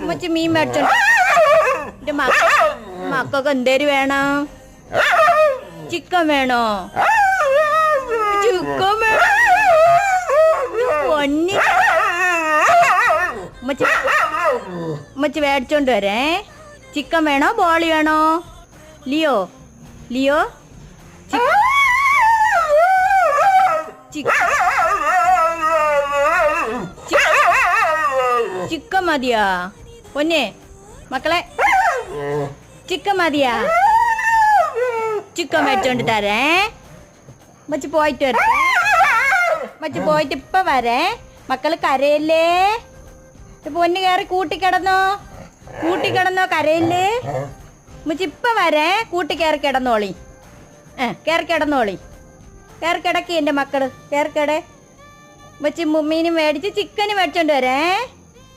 ഉമ്മച്ചി മീൻ മേടിച്ചോണ്ട് എന്റെ മക്കൾക്ക് എന്തേര് വേണം? ചിക്കൻ വേണോ? ചിക്കൻ വേണോ? പൊന്നി ഉമ്മച്ചി മേടിച്ചോണ്ട് വരേ. ചിക്കൻ വേണോ ബോളി വേണോ? ലിയോ ലിയോ ചിക്കൻ മതിയാ പൊന്നെ? മക്കളെ ചിക്കൻ മതിയാ? ചിക്കൻ മേടിച്ചോണ്ട് തരേ. മച്ചി പോയിട്ട് വരേ. മച്ചി പോയിട്ട് ഇപ്പൊ വരേ. മക്കള് കരയല്ലേ? പൊന്ന് കയറി കൂട്ടിക്കിടന്നോ കരയല്ലേ? മച്ചി ഇപ്പൊ വരേ. കൂട്ടി കയറി കിടന്നോളി. കയറി കിടന്നോളി. കയറി കിടക്കി എൻ്റെ മക്കള്. കയറി കിട. മച്ചി മീനും മേടിച്ച് ചിക്കന് മേടിച്ചോണ്ട് വരേ.